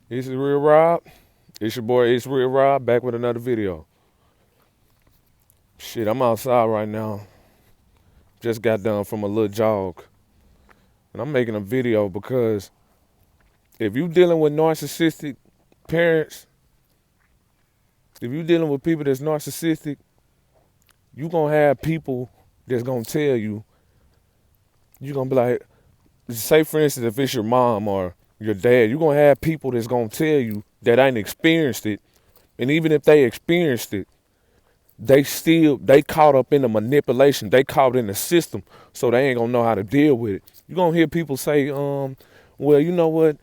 It's Real Rob. It's your boy, It's Real Rob, back with another video. Shit, I'm outside right now. Just got done from a little jog. And I'm making a video because if you dealing with narcissistic parents, if you dealing with people that's narcissistic, you gonna have people that's gonna tell you, you gonna be like, say for instance, if it's your mom or your dad, you gonna have people that's gonna tell you that ain't experienced it. And even if they experienced it, they caught up in the manipulation. They caught in the system, so they ain't gonna know how to deal with it. You gonna hear people say, well, you know what?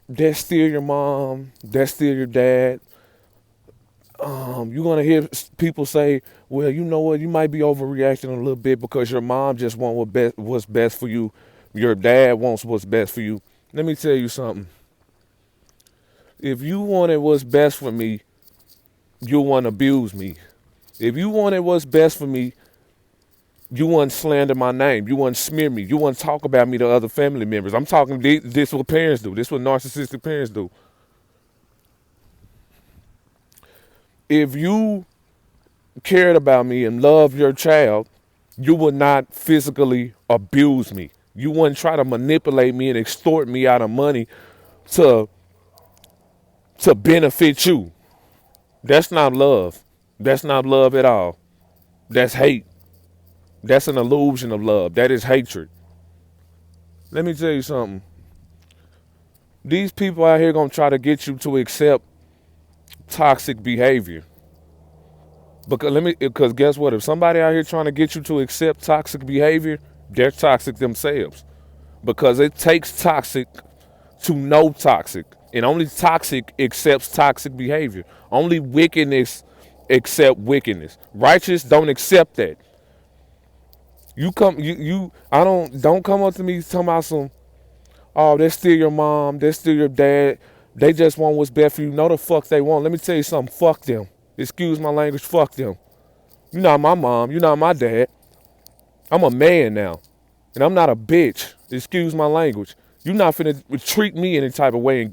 That's still your mom. That's still your dad. You're gonna hear people say, well, you know what? You might be overreacting a little bit because your mom just wants what's best for you. Your dad wants what's best for you. Let me tell you something. If you wanted what's best for me, you want to abuse me. If you wanted what's best for me, you want to slander my name. You want to smear me. You want to talk about me to other family members. I'm talking this what parents do. This what narcissistic parents do. If you cared about me and loved your child, you would not physically abuse me. You wouldn't try to manipulate me and extort me out of money to benefit you. That's not love. That's not love at all. That's hate. That's an illusion of love. That is hatred. Let me tell you something. These people out here gonna try to get you to accept toxic behavior. Because guess what? If somebody out here trying to get you to accept toxic behavior, they're toxic themselves. Because it takes toxic to know toxic. And only toxic accepts toxic behavior. Only wickedness accept wickedness. Righteous don't accept that. Don't come up to me talking about some, oh, that's still your mom, that's still your dad. They just want what's best for you. No, the fuck they want. Let me tell you something. Fuck them. Excuse my language. Fuck them. You're not my mom. You're not my dad. I'm a man now. And I'm not a bitch. Excuse my language. You're not finna treat me any type of way and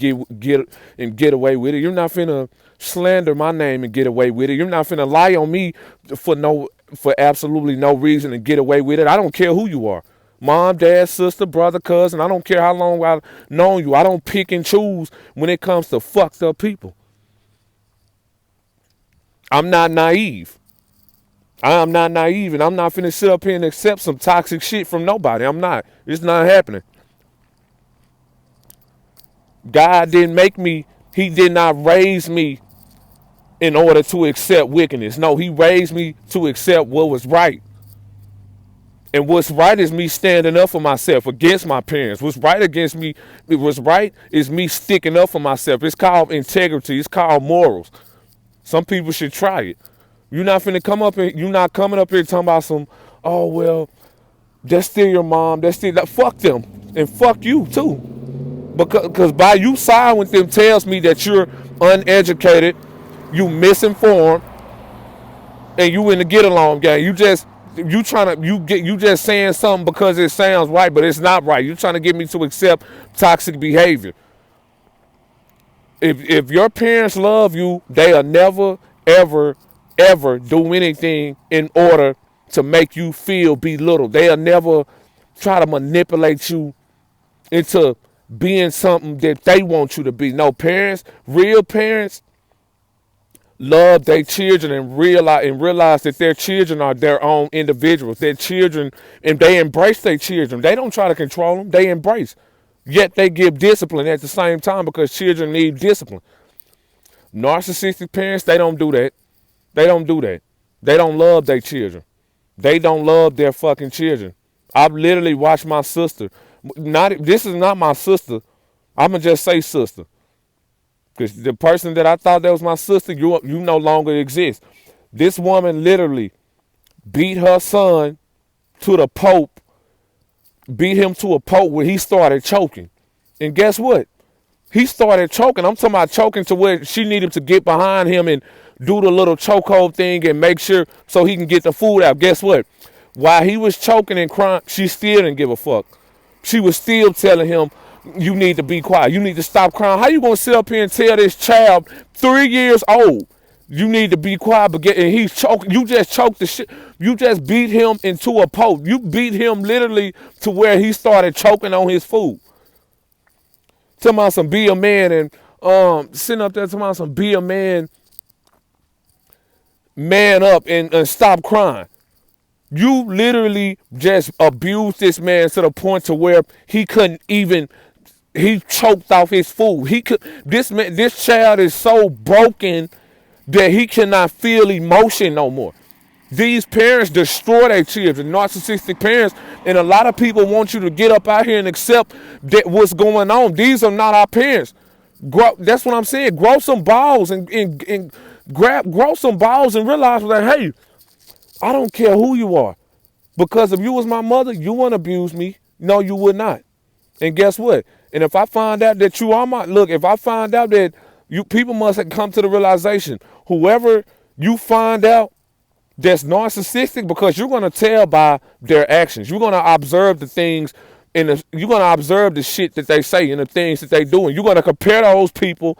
get away with it. You're not finna slander my name and get away with it. You're not finna lie on me for absolutely no reason and get away with it. I don't care who you are. Mom, dad, sister, brother, cousin. I don't care how long I've known you. I don't pick and choose when it comes to fucked up people. I'm not naive. I'm not naive, and I'm not finna sit up here and accept some toxic shit from nobody. I'm not. It's not happening. God didn't make me. He did not raise me in order to accept wickedness. No, he raised me to accept what was right. And what's right is me standing up for myself against my parents. What's right is me sticking up for myself. It's called integrity. It's called morals. Some people should try it. You're not coming up here talking about some, oh, well, that's still your mom. That's still that. Fuck them. And fuck you too. Because by you side with them tells me that you're uneducated, you misinformed, and you in the get along game. You just saying something because it sounds right, but it's not right. You're trying to get me to accept toxic behavior. If your parents love you, they'll never, ever, ever do anything in order to make you feel belittled. They'll never try to manipulate you into being something that they want you to be. No, real parents love their children and realize that their children are their own individuals. Their children, and they embrace their children. They don't try to control them. They embrace. Yet they give discipline at the same time because children need discipline. Narcissistic parents, they don't do that. They don't do that. They don't love their children. They don't love their fucking children. I've literally watched my sister. This is not my sister. I'ma just say sister. Because the person that I thought that was my sister, you no longer exist. This woman literally beat her son to the Pope, beat him to a Pope where he started choking. And guess what? He started choking. I'm talking about choking to where she needed to get behind him and do the little chokehold thing and make sure so he can get the food out. Guess what? While he was choking and crying, she still didn't give a fuck. She was still telling him, You need to be quiet. You need to stop crying. How you gonna sit up here and tell this child 3 years old you need to be quiet, but and he's choking? You just choked the shit. You just beat him into a post. You beat him literally to where he started choking on his food. Talking about some be a man and sitting up there talking about some be a man, man up and stop crying. You literally just abused this man to the point to where he couldn't even. He choked off his food. This child is so broken that he cannot feel emotion no more. These parents destroy their children, narcissistic parents, and a lot of people want you to get up out here and accept that what's going on. These are not our parents. That's what I'm saying. Grow some balls and grow some balls and realize that, hey, I don't care who you are. Because if you was my mother, you wouldn't abuse me. No, you would not. And guess what? And if I find out that you are if I find out that people must come to the realization, whoever you find out that's narcissistic, because you're going to tell by their actions. You're going to observe the things you're going to observe the shit that they say and the things that they do. And you're going to compare those people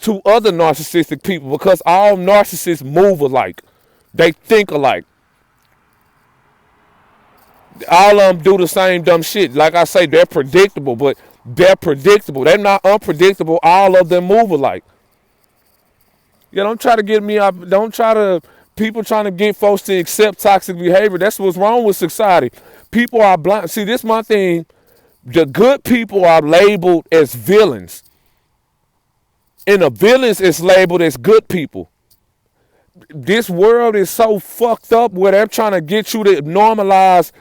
to other narcissistic people, because all narcissists move alike. They think alike. All of them do the same dumb shit. Like I say, they're predictable, but they're predictable. They're not unpredictable. All of them move alike. Yeah, don't try to get me up. Don't try to, people trying to get folks to accept toxic behavior. That's what's wrong with society. People are blind. See, this is my thing. The good people are labeled as villains. And the villains is labeled as good people. This world is so fucked up where they're trying to get you to normalize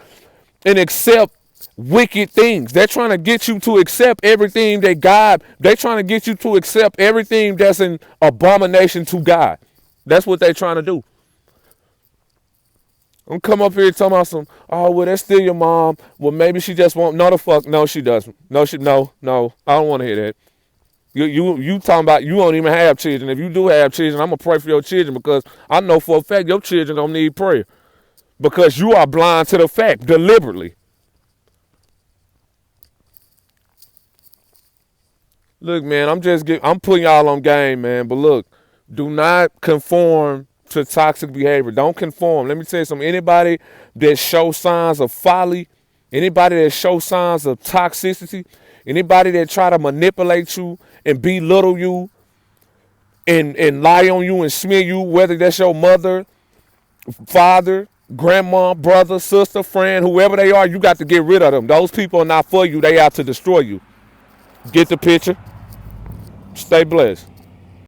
and accept wicked things. They're trying to get you to accept everything that God, they're trying to get you to accept everything that's an abomination to God. That's what they're trying to do. Don't come up here talking about some, oh, well, that's still your mom. Well, maybe she just won't. No, the fuck. No, she doesn't. No, I don't want to hear that. You talking about you don't even have children. If you do have children, I'm going to pray for your children, because I know for a fact your children don't need prayer. Because you are blind to the fact deliberately. Look, man, I'm putting y'all on game, man. But look, do not conform to toxic behavior. Don't conform. Let me tell you something. Anybody that shows signs of folly, anybody that shows signs of toxicity, anybody that try to manipulate you and belittle you and lie on you and smear you, whether that's your mother, father, grandma, brother, sister, friend, whoever they are, you got to get rid of them. Those people are not for you. They out to destroy you. Get the picture. Stay blessed.